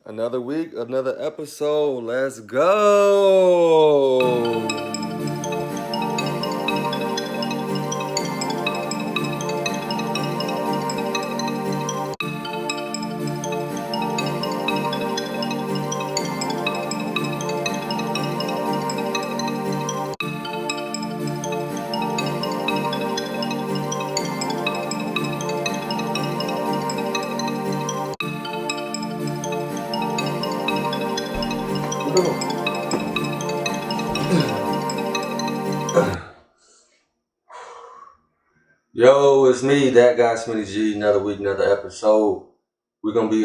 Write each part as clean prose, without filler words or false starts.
Another week, another episode. Let's go. Yo, it's me, that guy Smitty G. Another week, another episode. We're gonna be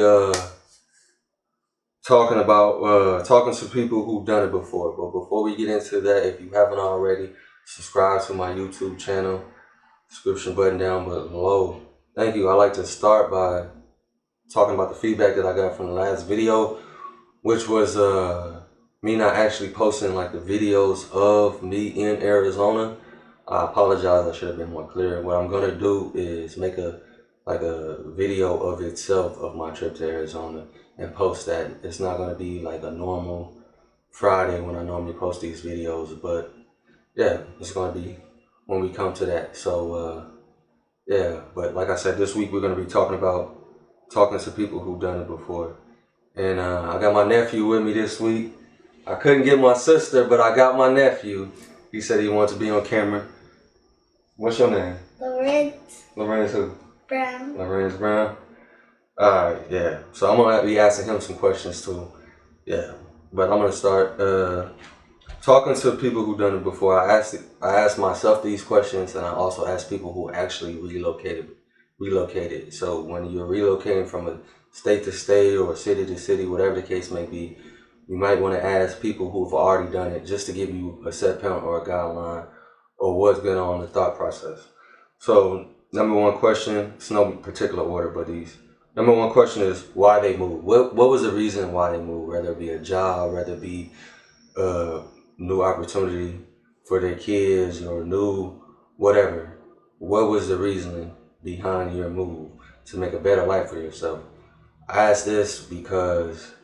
talking to people who've done it before. But before we get into that, if you haven't already, subscribe to my YouTube channel. Description button down below. Thank you. I like to start by talking about the feedback that I got from the last video, which was me not actually posting like the videos of me in Arizona. I apologize, I should have been more clear. What I'm gonna do is make a video of itself of my trip to Arizona and post that. It's not gonna be like a normal Friday when I normally post these videos, but yeah, it's gonna be when we come to that. So yeah, but like I said, this week we're gonna be talking to people who've done it before. And I got my nephew with me this week. I couldn't get my sister, but I got my nephew. He said he wanted to be on camera. What's your name? Lorenz. Lorenz who? Brown. Lorenz Brown. Alright, yeah. So I'm gonna be asking him some questions too. Yeah. But I'm gonna start talking to people who've done it before. I asked myself these questions, and I also asked people who actually relocated. So when you're relocating from a state to state or city to city, whatever the case may be, you might want to ask people who've already done it just to give you a set count or a guideline or what's going on in the thought process. So number one question, it's no particular order, but these. Number one question is why they moved. What was the reason why they moved? Whether it be a job, whether it be new opportunity for their kids or new whatever. What was the reasoning behind your move to make a better life for yourself? I asked this because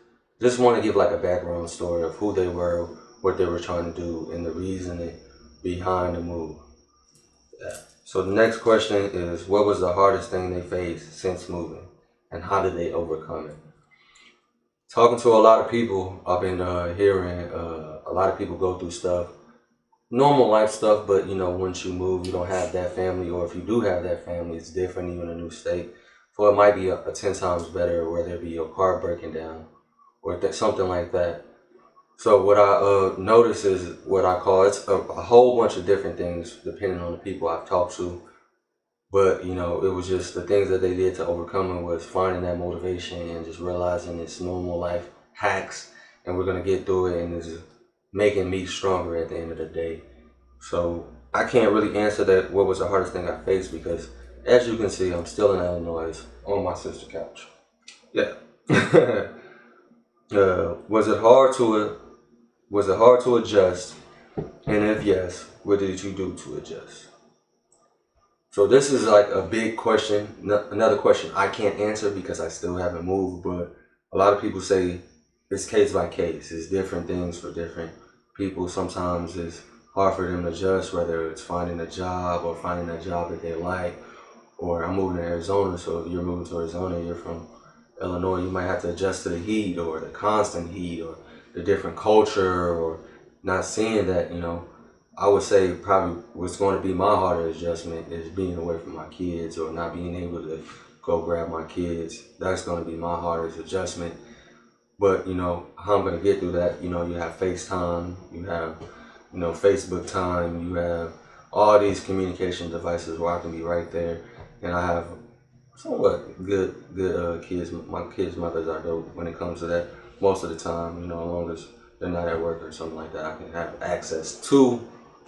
just want to give like a background story of who they were, what they were trying to do, and the reasoning behind the move. Yeah. So the next question is, what was the hardest thing they faced since moving, and how did they overcome it? Talking to a lot of people, I've been hearing a lot of people go through stuff, normal life stuff, but you know, once you move, you don't have that family, or if you do have that family, it's different, even in a new state. So it might be a 10 times better, whether it be your car breaking down or something like that. So what I notice is what I call it's a whole bunch of different things depending on the people I've talked to. But you know, it was just the things that they did to overcome it was finding that motivation and just realizing it's normal life hacks, and we're gonna get through it, and it's making me stronger at the end of the day. So I can't really answer that. What was the hardest thing I faced? Because as you can see, I'm still in Illinois on my sister's couch. Yeah. Was it hard to adjust? And if yes, what did you do to adjust? So this is like a big question, another question I can't answer because I still haven't moved, but a lot of people say it's case by case. It's different things for different people. Sometimes it's hard for them to adjust, whether it's finding a job or finding a job that they like, or I'm moving to Arizona, so if you're moving to Arizona, you're from Illinois, you might have to adjust to the heat or the constant heat or the different culture or not seeing that, you know. I would say probably what's going to be my harder adjustment is being away from my kids or not being able to go grab my kids. That's going to be my hardest adjustment. But, you know, how I'm going to get through that, you know, you have FaceTime, you have, you know, Facebook time, you have all these communication devices where I can be right there. And I have somewhat good kids. My kids' mothers are dope when it comes to that. Most of the time, you know, as long as they're not at work or something like that, I can have access to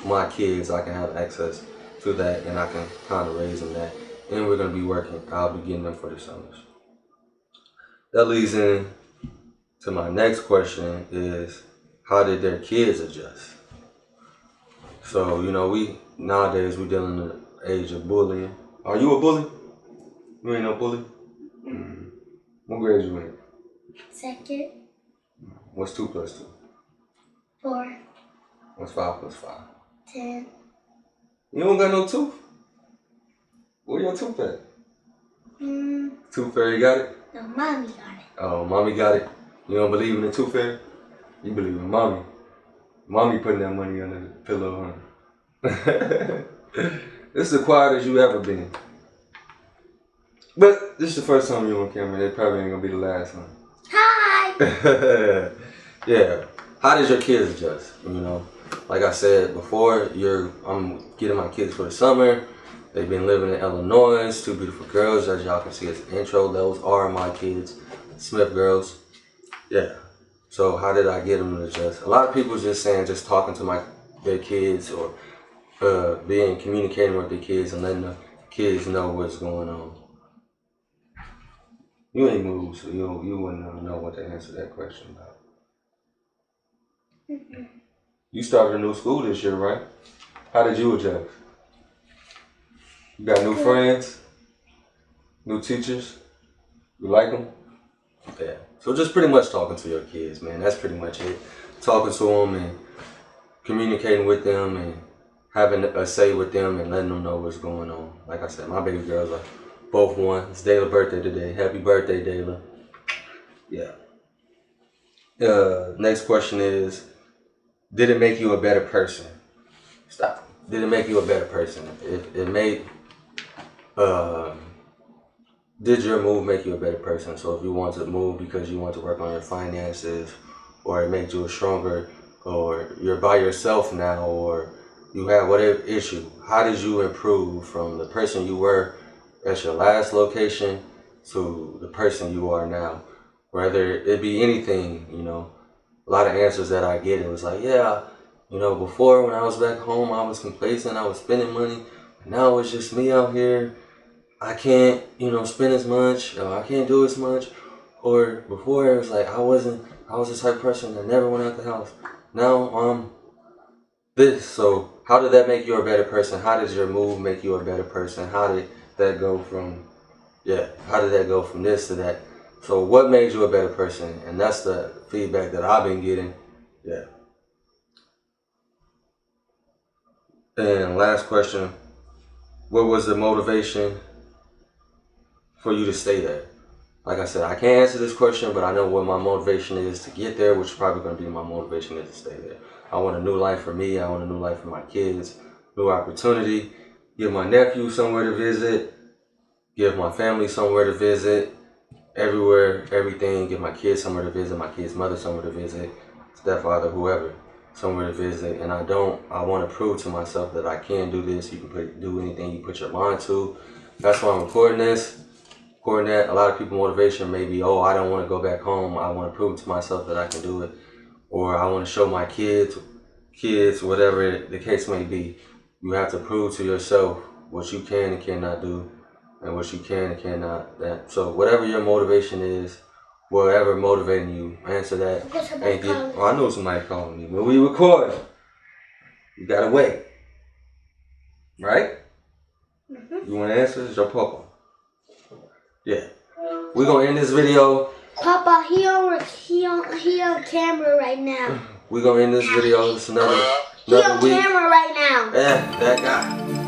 my kids. I can have access to that, and I can kind of raise them that. And we're gonna be working. I'll be getting them for the summers. That leads in to my next question: is how did their kids adjust? So you know, we nowadays we dealing in the age of bullying. Are you a bully? You ain't no bully. Mm-hmm. What grade you in? Second. What's 2 plus 2? 4. What's 5 plus 5? 10. You don't got no tooth? Where your tooth at? Tooth fairy got it? No, mommy got it. Oh, mommy got it. You don't believe in the tooth fairy? You believe in mommy. Mommy putting that money under the pillow, huh? This is the quietest you ever been. But this is the first time you on camera. It probably ain't gonna be the last one. Hi! Yeah. How did your kids adjust? You know, like I said before, I'm getting my kids for the summer. They've been living in Illinois. 2 beautiful girls, as y'all can see as the intro. Those are my kids, Smith girls. Yeah. So how did I get them to adjust? A lot of people just saying, just talking to their kids or communicating with their kids and letting the kids know what's going on. You ain't moved, so you wouldn't know what to answer that question about. You started a new school this year, right? How did you adjust? You got new friends? New teachers? You like them? Yeah. So just pretty much talking to your kids, man. That's pretty much it. Talking to them and communicating with them and having a say with them and letting them know what's going on. Like I said, my baby girls are both 1. It's Dayla's birthday today. Happy birthday, Dayla. Yeah. Next question is, did it make you a better person? Stop. Did it make you a better person? If it made, did your move make you a better person? So if you want to move because you want to work on your finances, or it made you a stronger, or you're by yourself now, or you have whatever issue, how did you improve from the person you were at your last location to the person you are now? Whether it be anything, you know, a lot of answers that I get, it was like, yeah, you know, before when I was back home, I was complacent, I was spending money. Now it's just me out here. I can't, you know, spend as much, or I can't do as much. Or before it was like I was the type of person that never went out the house. Now I'm this. So how did that make you a better person? How did your move make you a better person? How did that go from, how did that go from this to that? So what made you a better person? And that's the feedback that I've been getting. Yeah. And last question, what was the motivation for you to stay there? Like I said, I can't answer this question, but I know what my motivation is to get there, which is probably going to be my motivation is to stay there. I want a new life for me. I want a new life for my kids, new opportunity, give my nephew somewhere to visit, give my family somewhere to visit, everywhere, everything, give my kids somewhere to visit, my kid's mother somewhere to visit, stepfather, whoever, somewhere to visit. And I want to prove to myself that I can do this. You can do anything you put your mind to. That's why I'm recording this. Recording that, a lot of people motivation may be, oh, I don't want to go back home. I want to prove to myself that I can do it. Or I want to show my kids, whatever the case may be. You have to prove to yourself what you can and cannot do, and what you can and cannot. So whatever your motivation is, whatever motivating you, answer that. I know somebody calling me, but we recording. You gotta wait, right? You want to answer? It's your papa. Yeah. We're gonna end this video. Papa, he on camera right now. We're gonna end this video. It's another he on week. camera right now. Yeah, that guy.